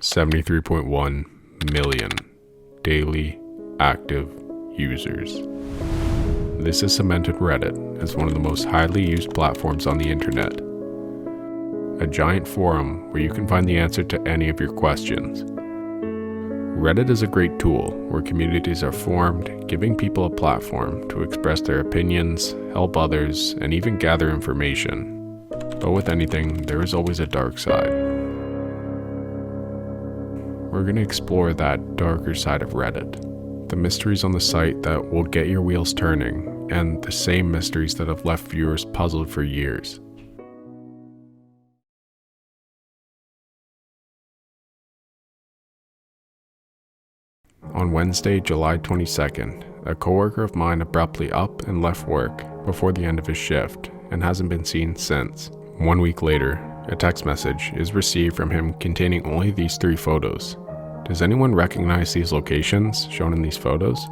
73.1 million daily active users. This has cemented Reddit as one of the most highly used platforms on the internet. A giant forum where you can find the answer to any of your questions. Reddit is a great tool where communities are formed, giving people a platform to express their opinions, help others, and even gather information. But with anything, there is always a dark side. We're going to explore that darker side of Reddit. The mysteries on the site that will get your wheels turning, and the same mysteries that have left viewers puzzled for years. On Wednesday, July 22nd, a coworker of mine abruptly up and left work before the end of his shift and hasn't been seen since. 1 week later, a text message is received from him containing only these 3 photos. Does anyone recognize these locations shown in these photos?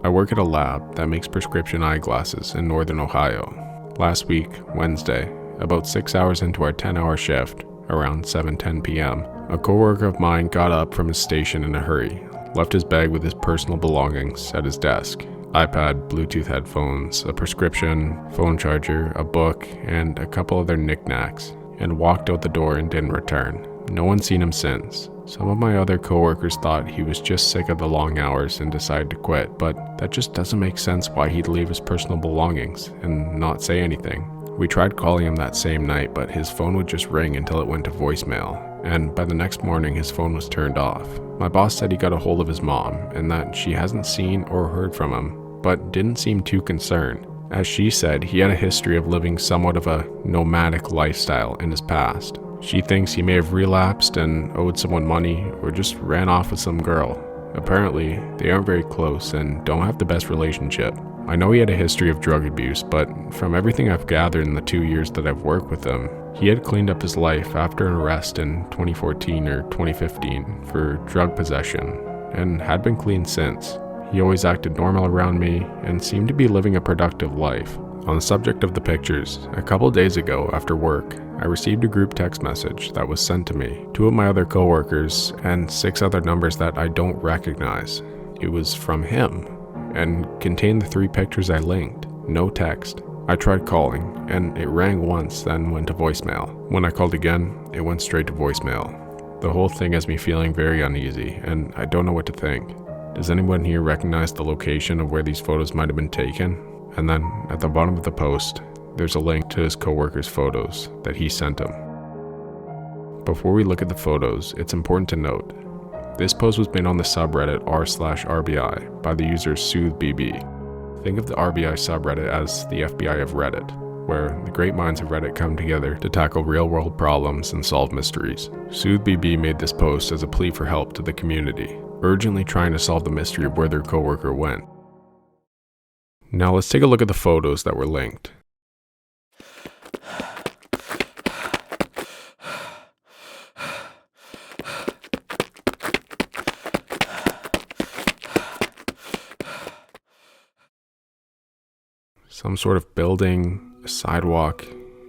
I work at a lab that makes prescription eyeglasses in Northern Ohio. Last week, Wednesday, about 6 hours into our 10-hour shift, around 7:10 p.m., a coworker of mine got up from his station in a hurry, left his bag with his personal belongings at his desk. iPad, Bluetooth headphones, a prescription, phone charger, a book, and a couple other knickknacks, and walked out the door and didn't return. No one's seen him since. Some of my other coworkers thought he was just sick of the long hours and decided to quit, but that just doesn't make sense why he'd leave his personal belongings and not say anything. We tried calling him that same night, but his phone would just ring until it went to voicemail, and by the next morning his phone was turned off. My boss said he got a hold of his mom and that she hasn't seen or heard from him, but didn't seem too concerned. As she said, he had a history of living somewhat of a nomadic lifestyle in his past. She thinks he may have relapsed and owed someone money or just ran off with some girl. Apparently, they aren't very close and don't have the best relationship. I know he had a history of drug abuse, but from everything I've gathered in the 2 years that I've worked with him, he had cleaned up his life after an arrest in 2014 or 2015 for drug possession and had been clean since. He always acted normal around me and seemed to be living a productive life. On the subject of the pictures, a couple days ago after work, I received a group text message that was sent to me, 2 of my other coworkers, and 6 other numbers that I don't recognize. It was from him and contained the 3 pictures I linked, no text. I tried calling, and it rang once, then went to voicemail. When I called again, it went straight to voicemail. The whole thing has me feeling very uneasy, and I don't know what to think. Does anyone here recognize the location of where these photos might have been taken? And then, at the bottom of the post, there's a link to his coworker's photos that he sent him. Before we look at the photos, it's important to note, this post was made on the subreddit r/RBI by the user SoothBB. Think of the RBI subreddit as the FBI of Reddit, where the great minds of Reddit come together to tackle real-world problems and solve mysteries. SoothBB made this post as a plea for help to the community, urgently trying to solve the mystery of where their coworker went. Now let's take a look at the photos that were linked. Some sort of building, a sidewalk,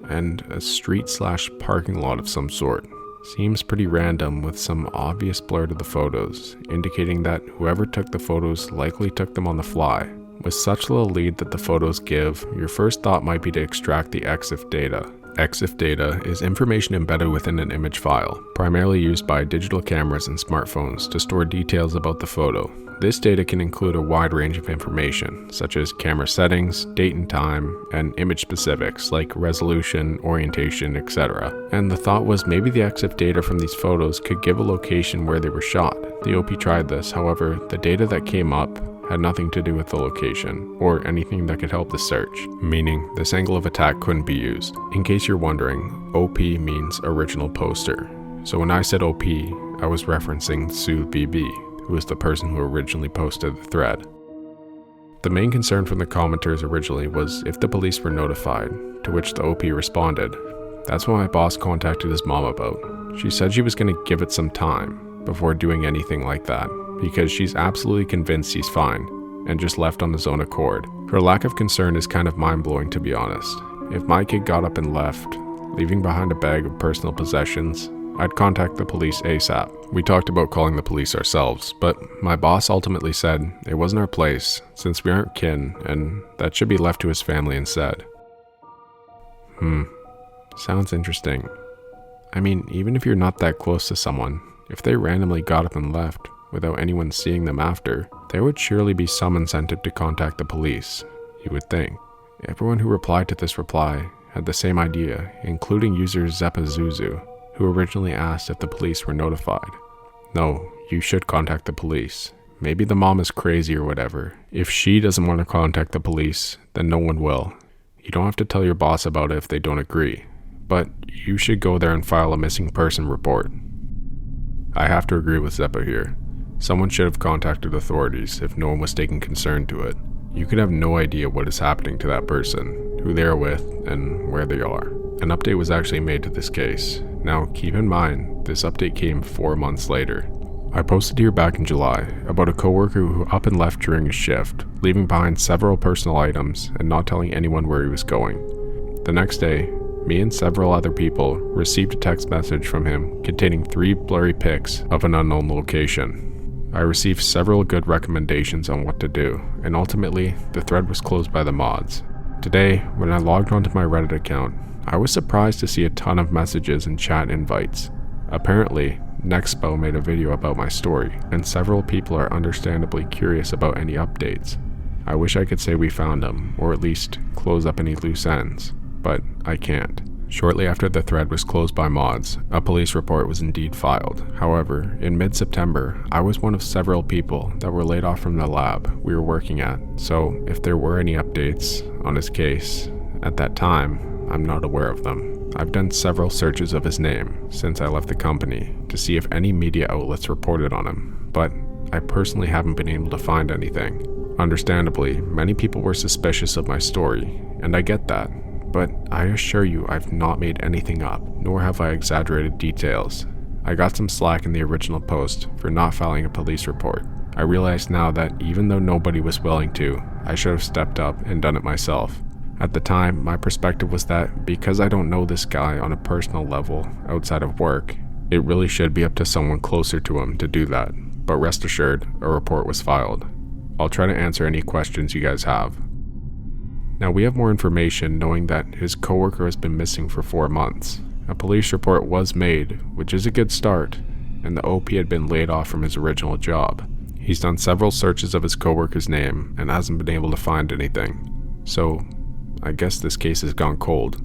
and a street/parking lot of some sort. Seems pretty random with some obvious blur to the photos, indicating that whoever took the photos likely took them on the fly. With such little lead that the photos give, your first thought might be to extract the EXIF data. EXIF data is information embedded within an image file, primarily used by digital cameras and smartphones to store details about the photo. This data can include a wide range of information, such as camera settings, date and time, and image specifics like resolution, orientation, etc. And the thought was maybe the EXIF data from these photos could give a location where they were shot. The OP tried this, however, the data that came up had nothing to do with the location, or anything that could help the search, meaning this angle of attack couldn't be used. In case you're wondering, OP means original poster. So when I said OP, I was referencing SoothBB, who was the person who originally posted the thread. The main concern from the commenters originally was if the police were notified, to which the OP responded. That's what my boss contacted his mom about. She said she was going to give it some time before doing anything like that, because she's absolutely convinced he's fine, and just left on his own accord. Her lack of concern is kind of mind-blowing, to be honest. If my kid got up and left, leaving behind a bag of personal possessions, I'd contact the police ASAP. We talked about calling the police ourselves, but my boss ultimately said it wasn't our place since we aren't kin and that should be left to his family instead. Sounds interesting. I mean, even if you're not that close to someone, if they randomly got up and left without anyone seeing them after, there would surely be some incentive to contact the police, you would think. Everyone who replied to this reply had the same idea, including user Zeppazuzu, who originally asked if the police were notified. No, you should contact the police. Maybe the mom is crazy or whatever. If she doesn't want to contact the police, then no one will. You don't have to tell your boss about it if they don't agree, but you should go there and file a missing person report. I have to agree with Zeppa here. Someone should have contacted authorities if no one was taking concern to it. You could have no idea what is happening to that person, who they are with, and where they are. An update was actually made to this case. Now, keep in mind, this update came 4 months later. I posted here back in July about a coworker who up and left during his shift, leaving behind several personal items and not telling anyone where he was going. The next day, me and several other people received a text message from him containing 3 blurry pics of an unknown location. I received several good recommendations on what to do, and ultimately, the thread was closed by the mods. Today, when I logged onto my Reddit account, I was surprised to see a ton of messages and chat invites. Apparently, Nexpo made a video about my story, and several people are understandably curious about any updates. I wish I could say we found them, or at least close up any loose ends, but I can't. Shortly after the thread was closed by mods, a police report was indeed filed. However, in mid-September, I was one of several people that were laid off from the lab we were working at, so if there were any updates on his case at that time, I'm not aware of them. I've done several searches of his name since I left the company to see if any media outlets reported on him, but I personally haven't been able to find anything. Understandably, many people were suspicious of my story, and I get that. But I assure you I've not made anything up, nor have I exaggerated details. I got some slack in the original post for not filing a police report. I realize now that even though nobody was willing to, I should have stepped up and done it myself. At the time, my perspective was that because I don't know this guy on a personal level outside of work, it really should be up to someone closer to him to do that. But rest assured, a report was filed. I'll try to answer any questions you guys have. Now we have more information knowing that his coworker has been missing for 4 months. A police report was made, which is a good start, and the OP had been laid off from his original job. He's done several searches of his coworker's name and hasn't been able to find anything. So, I guess this case has gone cold.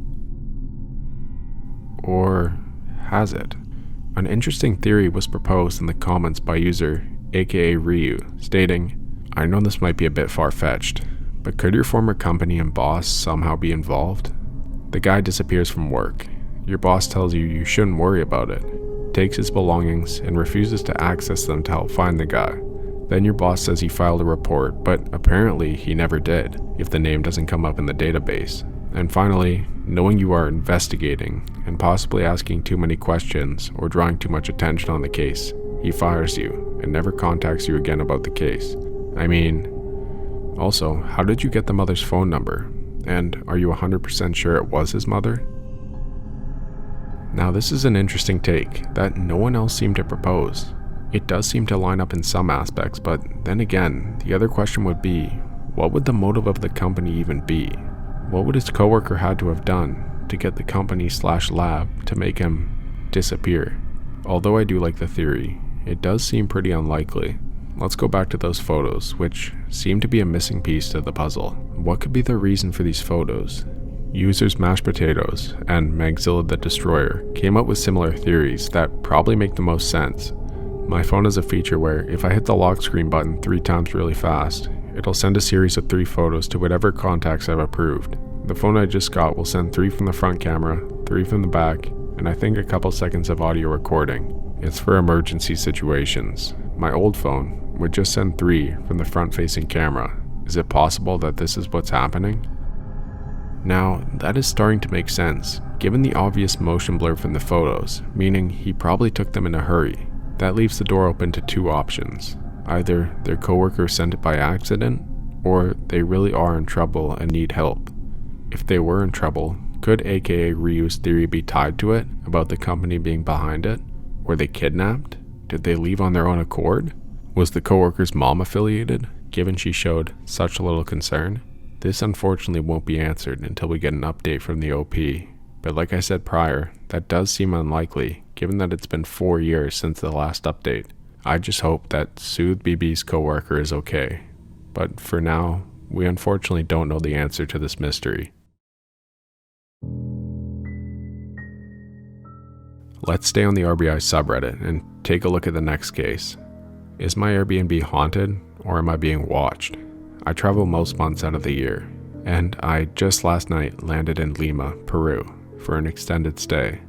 Or has it? An interesting theory was proposed in the comments by user aka Ryu, stating, "I know this might be a bit far-fetched, but could your former company and boss somehow be involved? The guy disappears from work. Your boss tells you you shouldn't worry about it, takes his belongings, and refuses to access them to help find the guy. Then your boss says he filed a report, but apparently he never did, if the name doesn't come up in the database. And finally, knowing you are investigating and possibly asking too many questions or drawing too much attention on the case, he fires you and never contacts you again about the case. I mean, also, how did you get the mother's phone number? And are you 100% sure it was his mother?" Now this is an interesting take that no one else seemed to propose. It does seem to line up in some aspects, but then again, the other question would be, what would the motive of the company even be? What would his coworker had to have done to get the company/lab to make him disappear? Although I do like the theory, it does seem pretty unlikely. Let's go back to those photos, which seem to be a missing piece to the puzzle. What could be the reason for these photos? Users Mashed Potatoes and Magzilla the Destroyer came up with similar theories that probably make the most sense. My phone has a feature where if I hit the lock screen button 3 times really fast, it'll send a series of 3 photos to whatever contacts I've approved. The phone I just got will send 3 from the front camera, 3 from the back, and I think a couple seconds of audio recording. It's for emergency situations. My old phone would just send 3 from the front-facing camera. Is it possible that this is what's happening? Now, that is starting to make sense, given the obvious motion blur from the photos, meaning he probably took them in a hurry. That leaves the door open to 2 options. Either their coworker sent it by accident, or they really are in trouble and need help. If they were in trouble, Could aka Ryu's theory be tied to it about the company being behind it? Were they kidnapped? Did they leave on their own accord? Was the coworker's mom affiliated, given she showed such little concern? This unfortunately won't be answered until we get an update from the OP, but like I said prior, that does seem unlikely given that it's been 4 years since the last update. I just hope that Soothe BB's coworker is okay, but for now, we unfortunately don't know the answer to this mystery. Let's stay on the RBI subreddit and take a look at the next case. Is my Airbnb haunted or am I being watched? I travel most months out of the year, and I just last night landed in Lima, Peru for an extended stay.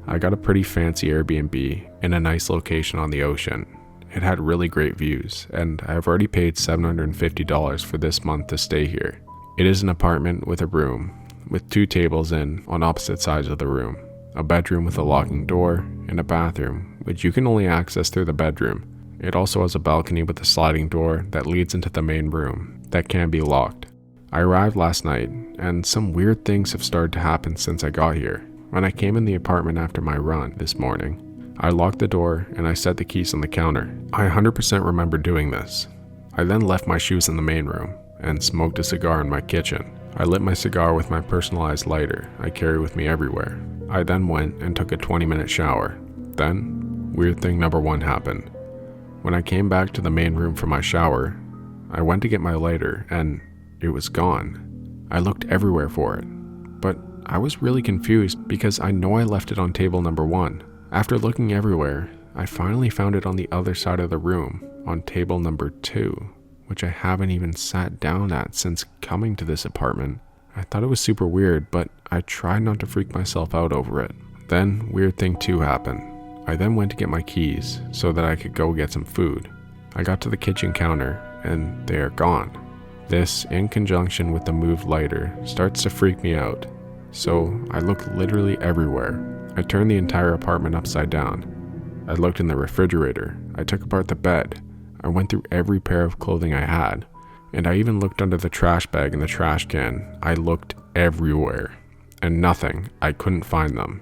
I got a pretty fancy Airbnb in a nice location on the ocean. It had really great views, and I've already paid $750 for this month to stay here. It is an apartment with a room, with 2 tables on opposite sides of the room, a bedroom with a locking door, and a bathroom, which you can only access through the bedroom. It also has a balcony with a sliding door that leads into the main room that can be locked. I arrived last night, and some weird things have started to happen since I got here. When I came in the apartment after my run this morning, I locked the door and I set the keys on the counter. I 100% remember doing this. I then left my shoes in the main room and smoked a cigar in my kitchen. I lit my cigar with my personalized lighter I carry with me everywhere. I then went and took a 20-minute shower. Then, weird thing number 1 happened. When I came back to the main room for my shower, I went to get my lighter and it was gone. I looked everywhere for it, but I was really confused because I know I left it on table number 1. After looking everywhere, I finally found it on the other side of the room, on table number 2, which I haven't even sat down at since coming to this apartment. I thought it was super weird, but I tried not to freak myself out over it. Then, weird thing 2 happened. I then went to get my keys so that I could go get some food. I got to the kitchen counter and they are gone. This, in conjunction with the moved lighter, starts to freak me out. So I looked literally everywhere. I turned the entire apartment upside down. I looked in the refrigerator. I took apart the bed. I went through every pair of clothing I had. And I even looked under the trash bag in the trash can. I looked everywhere. And nothing. I couldn't find them.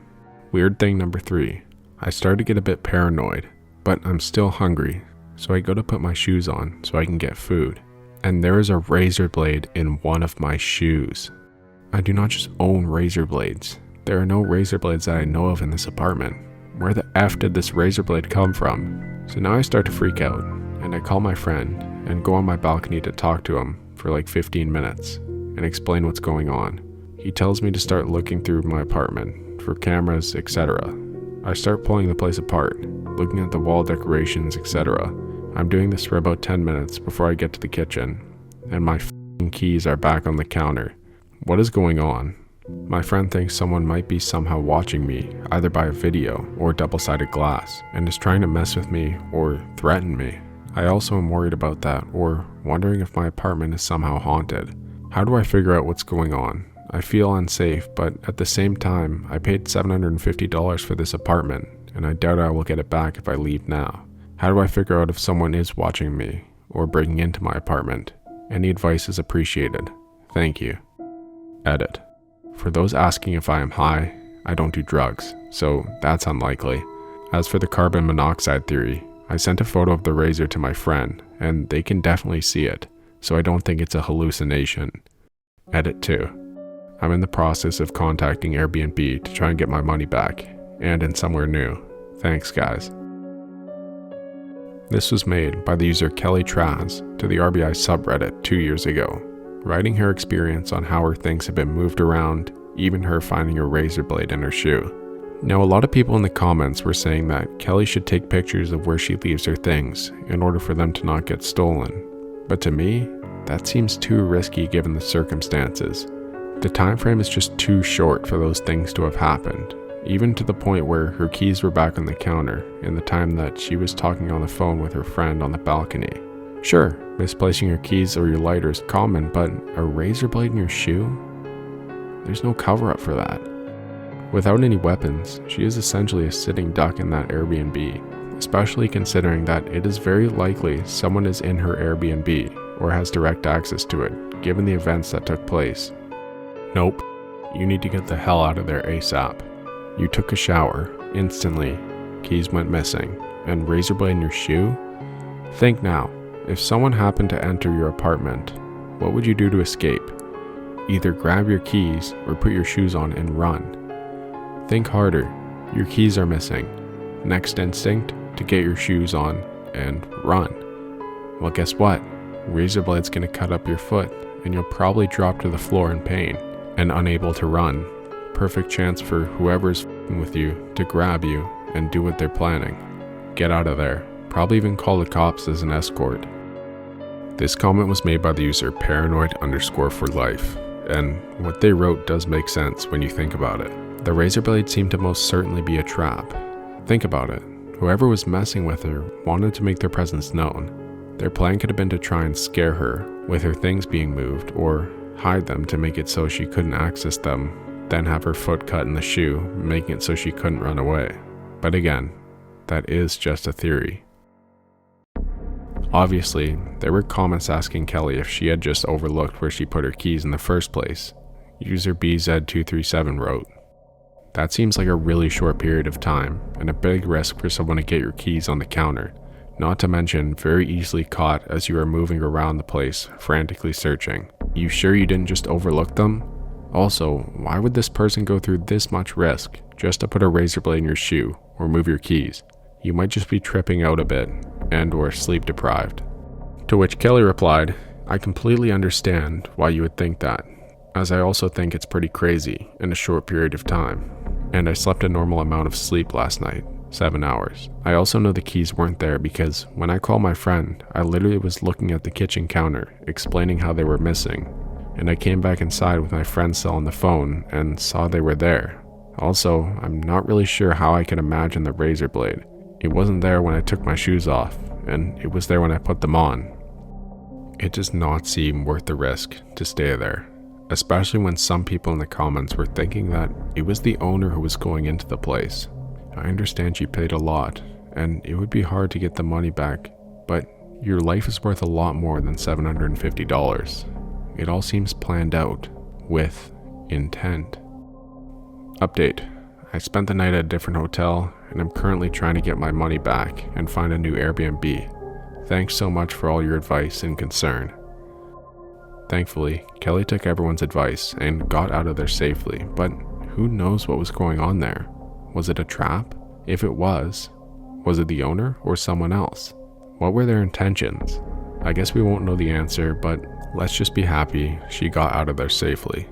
Weird thing number 3. I started to get a bit paranoid, but I'm still hungry, so I go to put my shoes on so I can get food. And there is a razor blade in one of my shoes. I do not just own razor blades. There are no razor blades that I know of in this apartment. Where the F did this razor blade come from? So now I start to freak out, and I call my friend and go on my balcony to talk to him for like 15 minutes and explain what's going on. He tells me to start looking through my apartment for cameras, etc. I start pulling the place apart, looking at the wall decorations, etc. I'm doing this for about 10 minutes before I get to the kitchen, and my f***ing keys are back on the counter. What is going on? My friend thinks someone might be somehow watching me, either by a video or double-sided glass, and is trying to mess with me or threaten me. I also am worried about that, or wondering if my apartment is somehow haunted. How do I figure out what's going on? I feel unsafe, but at the same time, I paid $750 for this apartment, and I doubt I will get it back if I leave now. How do I figure out if someone is watching me, or breaking into my apartment? Any advice is appreciated. Thank you. Edit. For those asking if I am high, I don't do drugs, so that's unlikely. As for the carbon monoxide theory, I sent a photo of the razor to my friend, and they can definitely see it, so I don't think it's a hallucination. Edit 2. I'm in the process of contacting Airbnb to try and get my money back, and in somewhere new. Thanks, guys. This was made by the user Kelly Traz to the RBI subreddit 2 years ago, writing her experience on how her things have been moved around, even her finding a razor blade in her shoe. Now, a lot of people in the comments were saying that Kelly should take pictures of where she leaves her things in order for them to not get stolen. But to me, that seems too risky given the circumstances. The time frame is just too short for those things to have happened, even to the point where her keys were back on the counter in the time that she was talking on the phone with her friend on the balcony. Sure, misplacing your keys or your lighter is common, but a razor blade in your shoe? There's no cover-up for that. Without any weapons, she is essentially a sitting duck in that Airbnb, especially considering that it is very likely someone is in her Airbnb or has direct access to it, given the events that took place. Nope. You need to get the hell out of there ASAP. You took a shower. Instantly, keys went missing. And razor blade in your shoe? Think now, if someone happened to enter your apartment, what would you do to escape? Either grab your keys or put your shoes on and run. Think harder. Your keys are missing. Next instinct, to get your shoes on and run. Well, guess what? Razor blade's gonna cut up your foot and you'll probably drop to the floor in pain and unable to run. Perfect chance for whoever's with you to grab you and do what they're planning. Get out of there. Probably even call the cops as an escort. This comment was made by the user paranoid_for_life, and what they wrote does make sense when you think about it. The razor blade seemed to most certainly be a trap. Think about it. Whoever was messing with her wanted to make their presence known. Their plan could have been to try and scare her with her things being moved, or hide them to make it so she couldn't access them, then have her foot cut in the shoe, making it so she couldn't run away. But again, that is just a theory. Obviously, there were comments asking Kelly if she had just overlooked where she put her keys in the first place. User BZ237 wrote, "That seems like a really short period of time, and a big risk for someone to get your keys on the counter, not to mention very easily caught as you are moving around the place, frantically searching. You sure you didn't just overlook them? Also, why would this person go through this much risk just to put a razor blade in your shoe or move your keys? You might just be tripping out a bit and or sleep deprived." To which Kelly replied, "I completely understand why you would think that, as I also think it's pretty crazy in a short period of time. And I slept a normal amount of sleep last night, 7 hours. I also know the keys weren't there because when I called my friend, I literally was looking at the kitchen counter, explaining how they were missing. And I came back inside with my friend still on the phone and saw they were there. Also, I'm not really sure how I can imagine the razor blade. It wasn't there when I took my shoes off, and it was there when I put them on. It does not seem worth the risk to stay there, especially when some people in the comments were thinking that it was the owner who was going into the place. I understand she paid a lot, and it would be hard to get the money back, but your life is worth a lot more than $750. It all seems planned out, with intent." Update. I spent the night at a different hotel, and I'm currently trying to get my money back and find a new Airbnb. Thanks so much for all your advice and concern. Thankfully, Kelly took everyone's advice and got out of there safely, but who knows what was going on there? Was it a trap? If it was it the owner or someone else? What were their intentions? I guess we won't know the answer, but let's just be happy she got out of there safely.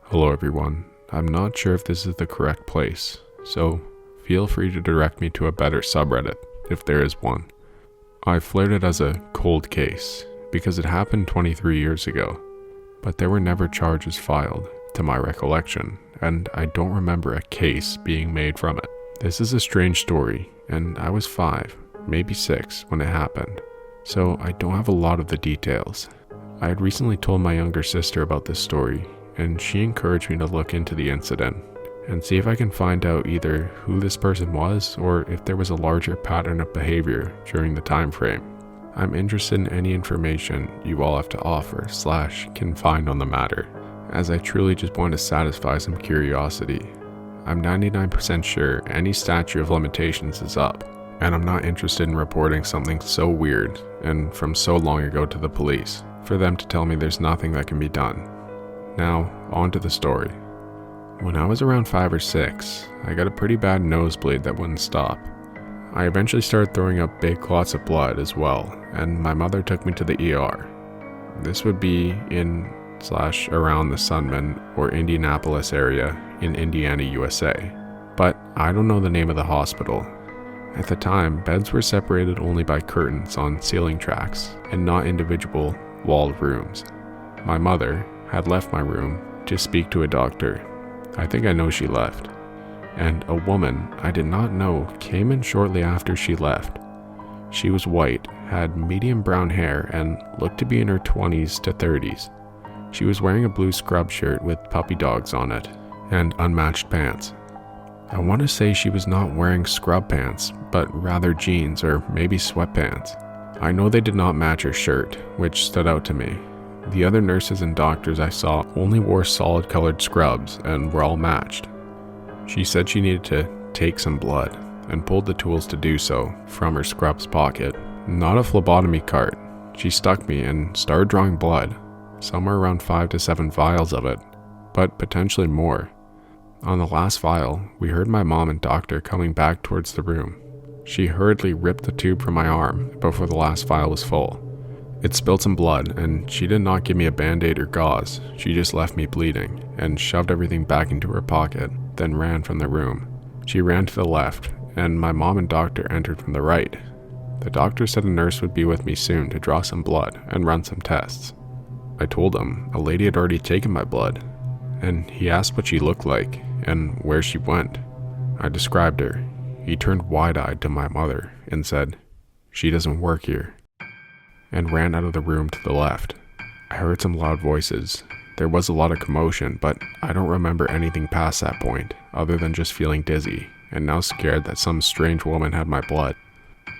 Hello everyone, I'm not sure if this is the correct place, so feel free to direct me to a better subreddit, if there is one. I flared it as a cold case, because it happened 23 years ago, but there were never charges filed, to my recollection, and I don't remember a case being made from it. This is a strange story, and I was 5, maybe 6 when it happened, so I don't have a lot of the details. I had recently told my younger sister about this story, and she encouraged me to look into the incident and see if I can find out either who this person was or if there was a larger pattern of behavior during the time frame. I'm interested in any information you all have to offer / can find on the matter, as I truly just want to satisfy some curiosity. I'm 99% sure any statute of limitations is up, and I'm not interested in reporting something so weird and from so long ago to the police for them to tell me there's nothing that can be done. Now, on to the story. When I was around 5 or 6, I got a pretty bad nosebleed that wouldn't stop. I eventually started throwing up big clots of blood as well, and my mother took me to the ER. This would be in / around the Sunman or Indianapolis area in Indiana, USA. But I don't know the name of the hospital. At the time, beds were separated only by curtains on ceiling tracks and not individual walled rooms. My mother had left my room to speak to a doctor. I think I know she left. And a woman I did not know came in shortly after she left. She was white, had medium brown hair, and looked to be in her 20s to 30s. She was wearing a blue scrub shirt with puppy dogs on it, and unmatched pants. I want to say she was not wearing scrub pants, but rather jeans or maybe sweatpants. I know they did not match her shirt, which stood out to me. The other nurses and doctors I saw only wore solid colored scrubs and were all matched. She said she needed to take some blood and pulled the tools to do so from her scrubs pocket. Not a phlebotomy cart. She stuck me and started drawing blood, somewhere around 5 to 7 vials of it, but potentially more. On the last vial, we heard my mom and doctor coming back towards the room. She hurriedly ripped the tube from my arm before the last vial was full. It spilled some blood, and she did not give me a band-aid or gauze. She just left me bleeding and shoved everything back into her pocket, then ran from the room. She ran to the left, and my mom and doctor entered from the right. The doctor said a nurse would be with me soon to draw some blood and run some tests. I told him a lady had already taken my blood, and he asked what she looked like and where she went. I described her. He turned wide-eyed to my mother and said, "She doesn't work here," and ran out of the room to the left. I heard some loud voices. There was a lot of commotion, but I don't remember anything past that point, other than just feeling dizzy, and now scared that some strange woman had my blood.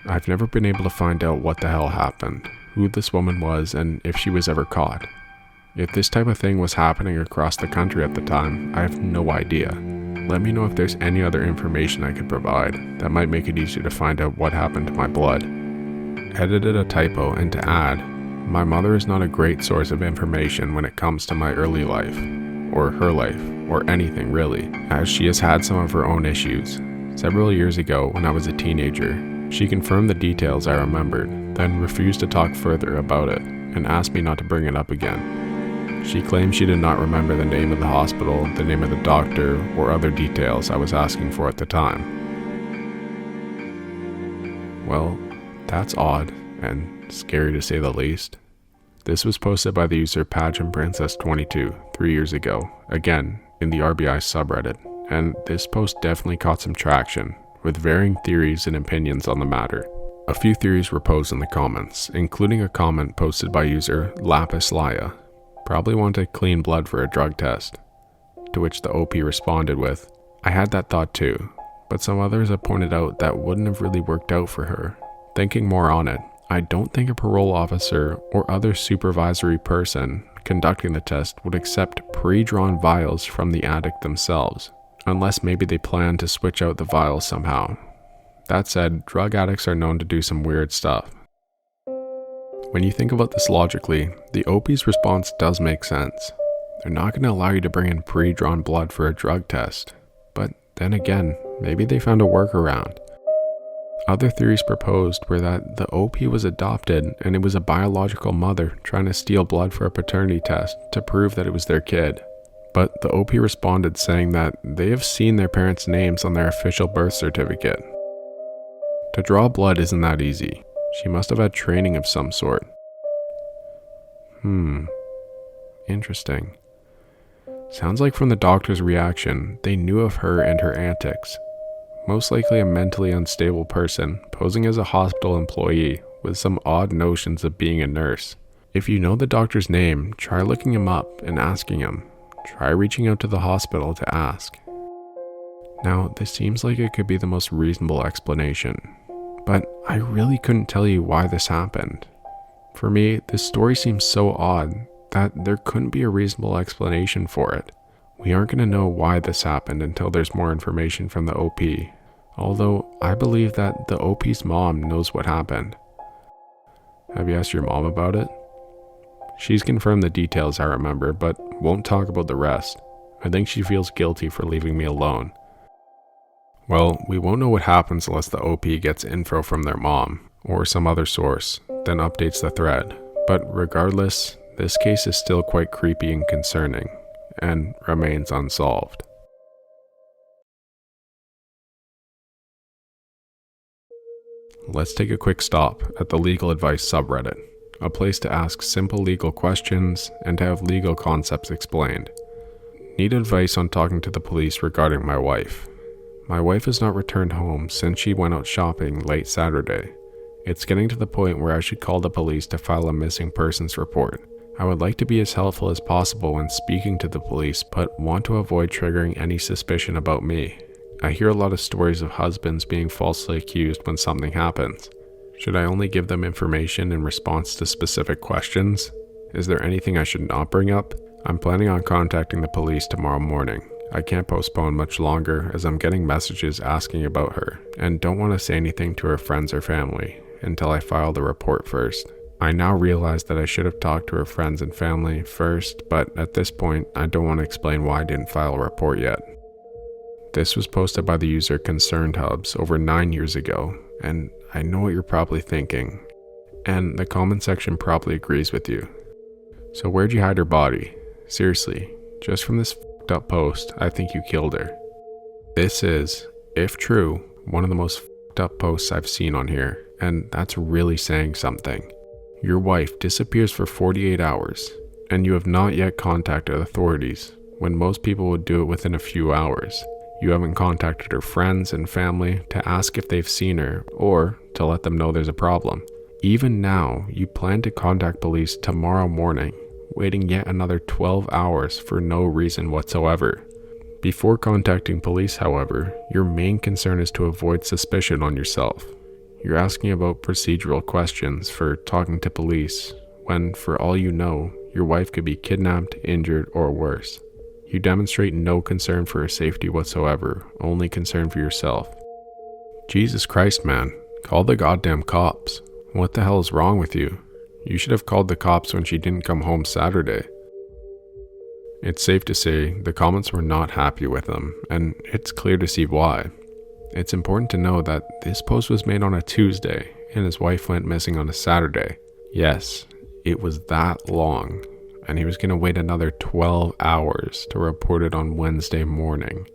I've never been able to find out what the hell happened, who this woman was, and if she was ever caught. If this type of thing was happening across the country at the time, I have no idea. Let me know if there's any other information I could provide that might make it easier to find out what happened to my blood. Edited a typo, and to add, my mother is not a great source of information when it comes to my early life, or her life, or anything really, as she has had some of her own issues. Several years ago, when I was a teenager, she confirmed the details I remembered, then refused to talk further about it, and asked me not to bring it up again. She claimed she did not remember the name of the hospital, the name of the doctor, or other details I was asking for at the time. Well, that's odd, and scary to say the least. This was posted by the user PageantPrincess22 3 years ago, again, in the RBI subreddit, and this post definitely caught some traction, with varying theories and opinions on the matter. A few theories were posed in the comments, including a comment posted by user Lapislaya, probably wanted clean blood for a drug test, to which the OP responded with, "I had that thought too, but some others have pointed out that wouldn't have really worked out for her. Thinking more on it, I don't think a parole officer or other supervisory person conducting the test would accept pre-drawn vials from the addict themselves, unless maybe they plan to switch out the vials somehow. That said, drug addicts are known to do some weird stuff." When you think about this logically, the OP's response does make sense. They're not going to allow you to bring in pre-drawn blood for a drug test. But then again, maybe they found a workaround. Other theories proposed were that the OP was adopted and it was a biological mother trying to steal blood for a paternity test to prove that it was their kid. But the OP responded saying that they have seen their parents' names on their official birth certificate. To draw blood isn't that easy. She must have had training of some sort. Interesting. Sounds like from the doctor's reaction, they knew of her and her antics. Most likely a mentally unstable person posing as a hospital employee with some odd notions of being a nurse. If you know the doctor's name, try looking him up and asking him. Try reaching out to the hospital to ask. Now, this seems like it could be the most reasonable explanation, but I really couldn't tell you why this happened. For me, this story seems so odd that there couldn't be a reasonable explanation for it. We aren't going to know why this happened until there's more information from the OP, although I believe that the OP's mom knows what happened. Have you asked your mom about it? She's confirmed the details I remember, but won't talk about the rest. I think she feels guilty for leaving me alone. Well, we won't know what happens unless the OP gets info from their mom, or some other source, then updates the thread. But regardless, this case is still quite creepy and concerning, and remains unsolved. Let's take a quick stop at the legal advice subreddit, a place to ask simple legal questions and to have legal concepts explained. Need advice on talking to the police regarding my wife. My wife has not returned home since she went out shopping late Saturday. It's getting to the point where I should call the police to file a missing persons report, I would like to be as helpful as possible when speaking to the police, but want to avoid triggering any suspicion about me. I hear a lot of stories of husbands being falsely accused when something happens. Should I only give them information in response to specific questions? Is there anything I should not bring up? I'm planning on contacting the police tomorrow morning. I can't postpone much longer as I'm getting messages asking about her, and don't want to say anything to her friends or family until I file the report first. I now realize that I should have talked to her friends and family first, but at this point, I don't want to explain why I didn't file a report yet. This was posted by the user Concerned Hubs over 9 years ago, and I know what you're probably thinking, and the comment section probably agrees with you. So where'd you hide her body? Seriously, just from this fucked up post, I think you killed her. This is, if true, one of the most fucked up posts I've seen on here, and that's really saying something. Your wife disappears for 48 hours, and you have not yet contacted authorities, when most people would do it within a few hours. You haven't contacted her friends and family to ask if they've seen her, or to let them know there's a problem. Even now, you plan to contact police tomorrow morning, waiting yet another 12 hours for no reason whatsoever. Before contacting police, however, your main concern is to avoid suspicion on yourself. You're asking about procedural questions for talking to police, when, for all you know, your wife could be kidnapped, injured, or worse. You demonstrate no concern for her safety whatsoever, only concern for yourself. Jesus Christ, man, call the goddamn cops. What the hell is wrong with you? You should have called the cops when she didn't come home Saturday. It's safe to say the comments were not happy with him, and it's clear to see why. It's important to know that this post was made on a Tuesday, and his wife went missing on a Saturday. Yes, it was that long, and he was going to wait another 12 hours to report it on Wednesday morning.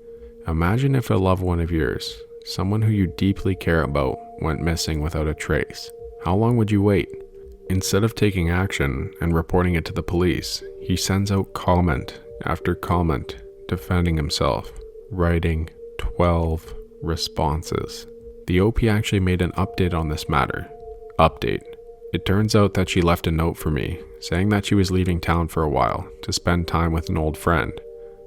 Imagine if a loved one of yours, someone who you deeply care about, went missing without a trace. How long would you wait? Instead of taking action and reporting it to the police, he sends out comment after comment defending himself, writing 12 responses. The OP actually made an update on this matter. Update. It turns out that she left a note for me, saying that she was leaving town for a while to spend time with an old friend,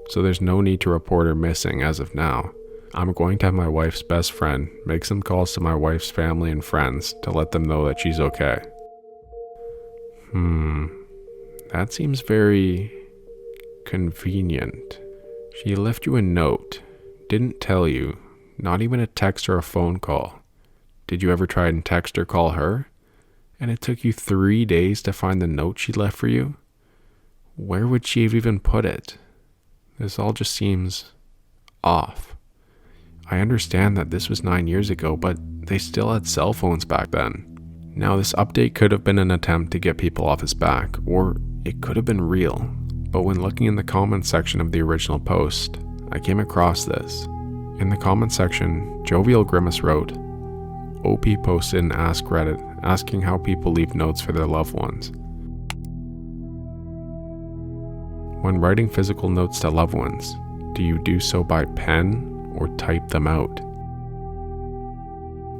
so there's no need to report her missing as of now. I'm going to have my wife's best friend make some calls to my wife's family and friends to let them know that she's okay. That seems very convenient. She left you a note, didn't tell you, not even a text or a phone call. Did you ever try and text or call her? And it took you 3 days to find the note she left for you? Where would she have even put it? This all just seems off. I understand that this was 9 years ago, but they still had cell phones back then. Now, this update could have been an attempt to get people off his back, or it could have been real. But when looking in the comments section of the original post, I came across this. In the comments section, Jovial Grimace wrote, OP posted an Ask Reddit asking how people leave notes for their loved ones. When writing physical notes to loved ones, do you do so by pen or type them out?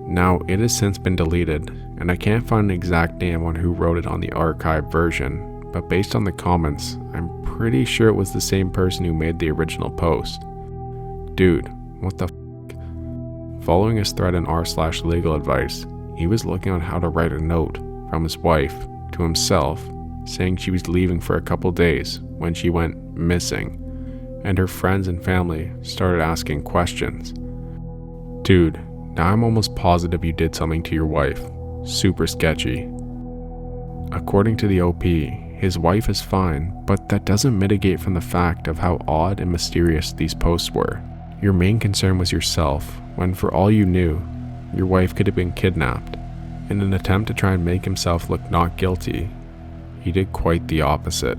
Now, it has since been deleted, and I can't find an exact name on who wrote it on the archived version, but based on the comments, I'm pretty sure it was the same person who made the original post. Dude, what the f***? Following his thread in r/legal advice, he was looking on how to write a note from his wife to himself saying she was leaving for a couple days when she went missing, and her friends and family started asking questions. Dude, now I'm almost positive you did something to your wife. Super sketchy. According to the OP, his wife is fine, but that doesn't mitigate from the fact of how odd and mysterious these posts were. Your main concern was yourself, when for all you knew, your wife could have been kidnapped. In an attempt to try and make himself look not guilty, he did quite the opposite.